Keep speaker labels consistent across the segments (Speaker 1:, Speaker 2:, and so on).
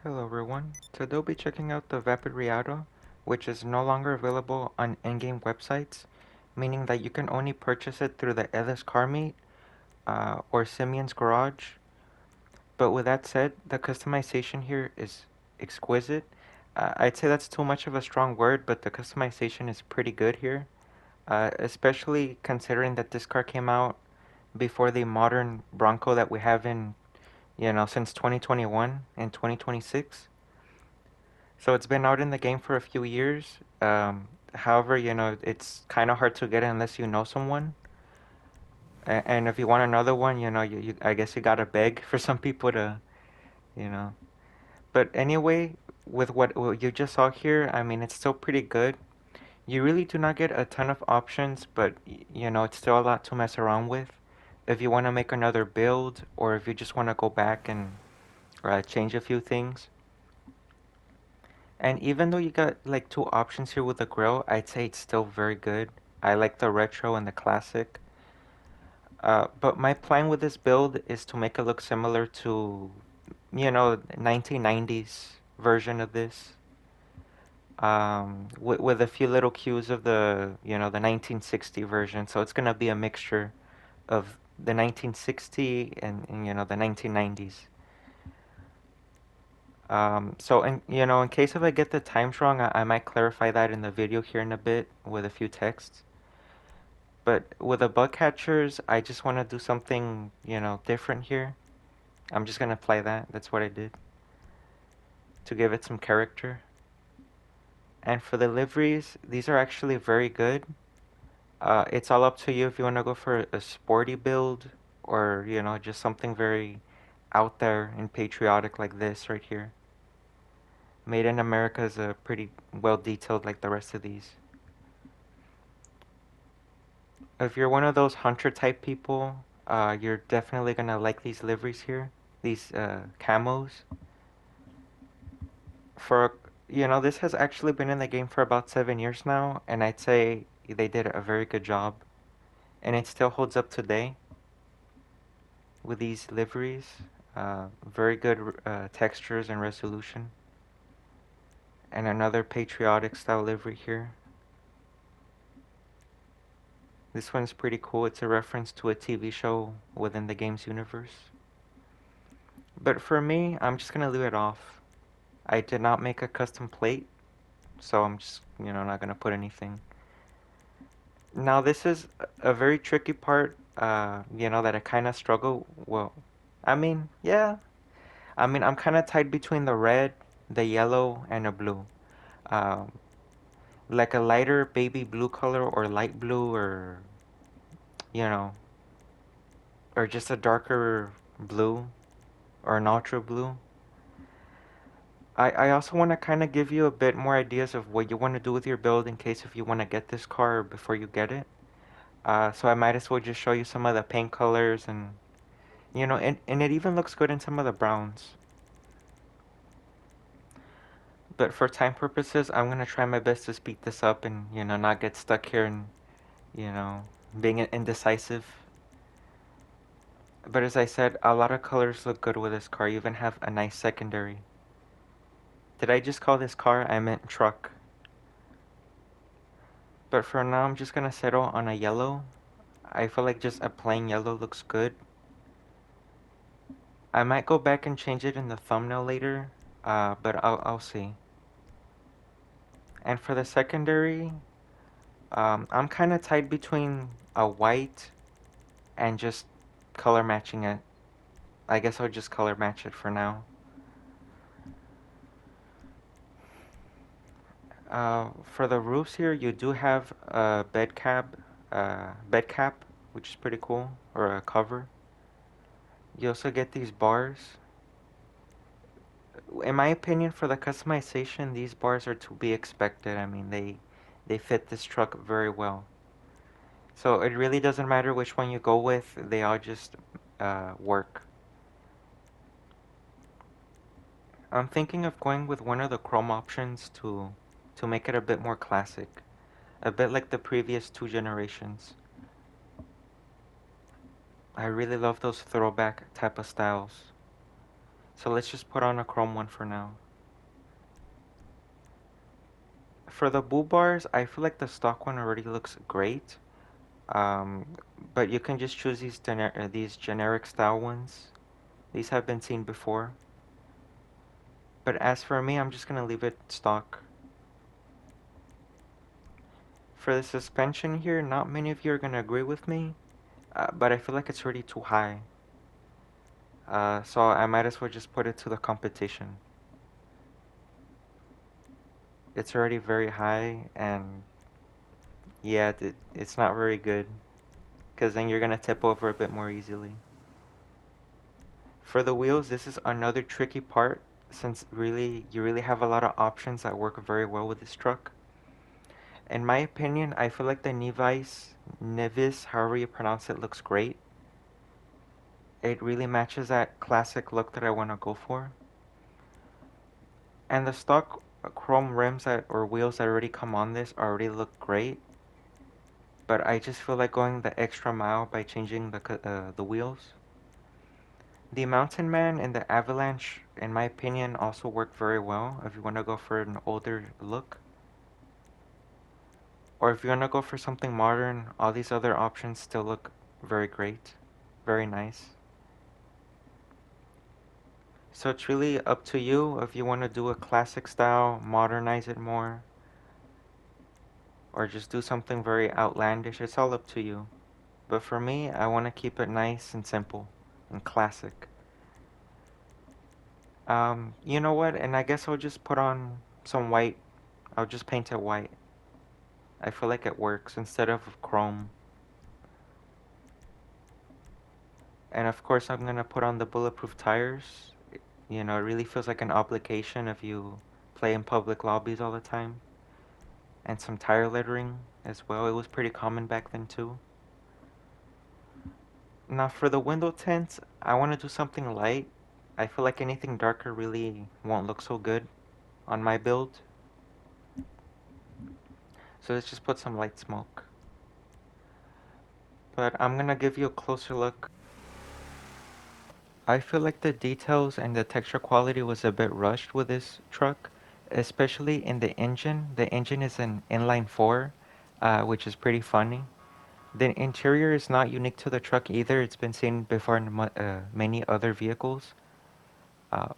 Speaker 1: Hello everyone. Today we'll be checking out the Vapid Riata, which is no longer available on in-game websites, meaning that you can only purchase it through the Ellis Car Meet or Simeon's Garage. But with that said, the customization here is exquisite. I'd say that's too much of a strong word, but the customization is pretty good here, especially considering that this car came out before the modern Bronco that we have since 2021 and 2026. So it's been out in the game for a few years. However, it's kind of hard to get it unless you know someone. And if you want another one, I guess you gotta beg for some people to, you know. But anyway, with what you just saw here, I mean, it's still pretty good. You really do not get a ton of options, but it's still a lot to mess around with. If you want to make another build, or if you just want to go back and change a few things. And even though you got like two options here with the grill, I'd say it's still very good. I like the retro and the classic. But my plan with this build is to make it look similar to, 1990s version of this. With a few little cues of the 1960 version. So it's gonna be a mixture of the 1960 and the 1990s. So in case if I get the times wrong, I might clarify that in the video here in a bit with a few texts. But with the bug catchers, I just want to do something, different here. I'm just gonna apply that. That's what I did to give it some character. And for the liveries, these are actually very good. It's all up to you if you want to go for a sporty build or, just something very out there and patriotic like this right here. Made in America is a pretty well detailed like the rest of these. If you're one of those hunter type people, you're definitely gonna like these liveries here, these camos. For this has actually been in the game for about 7 years now, and I'd say they did a very good job, and it still holds up today with these liveries. Very good textures and resolution, and another patriotic style livery here. This one's pretty cool. It's a reference to a TV show within the game's universe. But for me, I'm just gonna leave it off. I did not make a custom plate, so I'm just, not gonna put anything. Now this is a very tricky part, that I kind of struggle. Well, I mean, yeah. I mean, I'm kind of tied between the red, the yellow, and a blue. Um, like a lighter baby blue color or light blue you know, or just a darker blue or an ultra blue. I also want to kind of give you a bit more ideas of what you want to do with your build in case if you want to get this car before you get it. So I might as well just show you some of the paint colors and it even looks good in some of the browns. But for time purposes, I'm gonna try my best to speed this up and, not get stuck here and, you know, being indecisive. But as I said, a lot of colors look good with this car. You even have a nice secondary. Did I just call this car? I meant truck. But for now, I'm just gonna settle on a yellow. I feel like just a plain yellow looks good. I might go back and change it in the thumbnail later, but I'll see. And for the secondary, I'm kind of tied between a white and just color matching it. I guess I'll just color match it for now. For the roofs here, you do have a bed cap, which is pretty cool, or a cover. You also get these bars. In my opinion, for the customization, these bars are to be expected. I mean, they fit this truck very well. So it really doesn't matter which one you go with, they all just work. I'm thinking of going with one of the chrome options to make it a bit more classic, a bit like the previous two generations. I really love those throwback type of styles. So let's just put on a chrome one for now. For the bull bars, I feel like the stock one already looks great. Um, but you can just choose these generic style ones. These have been seen before. But as for me, I'm just gonna leave it stock. For the suspension here, not many of you are gonna agree with me, but I feel like it's already too high. So I might as well just put it to the competition. It's already very high, and yeah, it's not very good, because then you're gonna tip over a bit more easily. For the wheels, this is another tricky part, since you really have a lot of options that work very well with this truck. In my opinion, I feel like the Nevis, however you pronounce it, looks great. It really matches that classic look that I want to go for. And the stock chrome rims or wheels that already come on this already look great. But I just feel like going the extra mile by changing the wheels. The Mountain Man and the Avalanche, in my opinion, also work very well if you want to go for an older look. Or if you want to go for something modern, all these other options still look very great, very nice. So it's really up to you if you want to do a classic style, modernize it more, or just do something very outlandish. It's all up to you. But for me, I want to keep it nice and simple and classic. You know what? And I guess I'll just put on some white. I'll just paint it white. I feel like it works instead of chrome. And of course, I'm gonna put on the bulletproof tires. You know, it really feels like an obligation if you play in public lobbies all the time. And some tire lettering as well. It was pretty common back then too. Now for the window tints, I want to do something light. I feel like anything darker really won't look so good on my build. So let's just put some light smoke. But I'm gonna give you a closer look. I feel like the details and the texture quality was a bit rushed with this truck, especially in the engine. The engine is an inline 4, which is pretty funny. The interior is not unique to the truck either. It's been seen before in many other vehicles.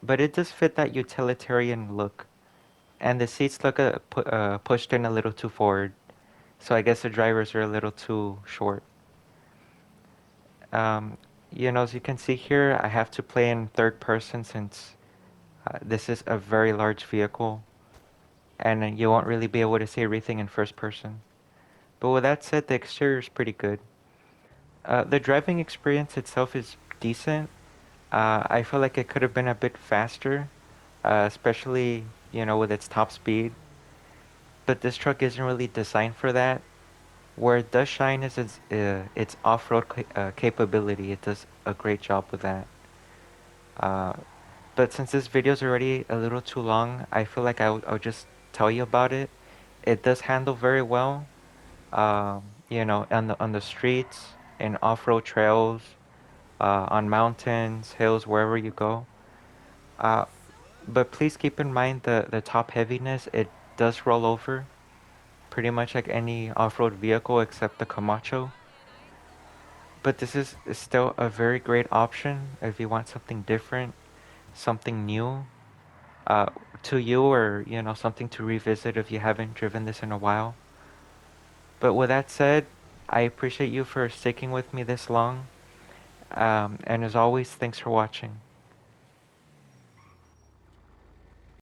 Speaker 1: But it does fit that utilitarian look. And the seats look pushed in a little too forward. So I guess the drivers are a little too short. Um, as you can see here, I have to play in third person since this is a very large vehicle. And you won't really be able to see everything in first person. But with that said, the exterior is pretty good. The driving experience itself is decent. I feel like it could have been a bit faster, especially, with its top speed. But this truck isn't really designed for that. Where it does shine is its off-road capability. It does a great job with that. Uh, but since this video is already a little too long, I feel like I'll just tell you about it. It does handle very well, on the streets, in off-road trails, on mountains, hills, wherever you go. Uh, but please keep in mind the top heaviness. It does roll over, pretty much like any off-road vehicle except the Camacho. But this is still a very great option if you want something different, something new, uh, to you, or something to revisit if you haven't driven this in a while. But with that said, I appreciate you for sticking with me this long. And as always, thanks for watching.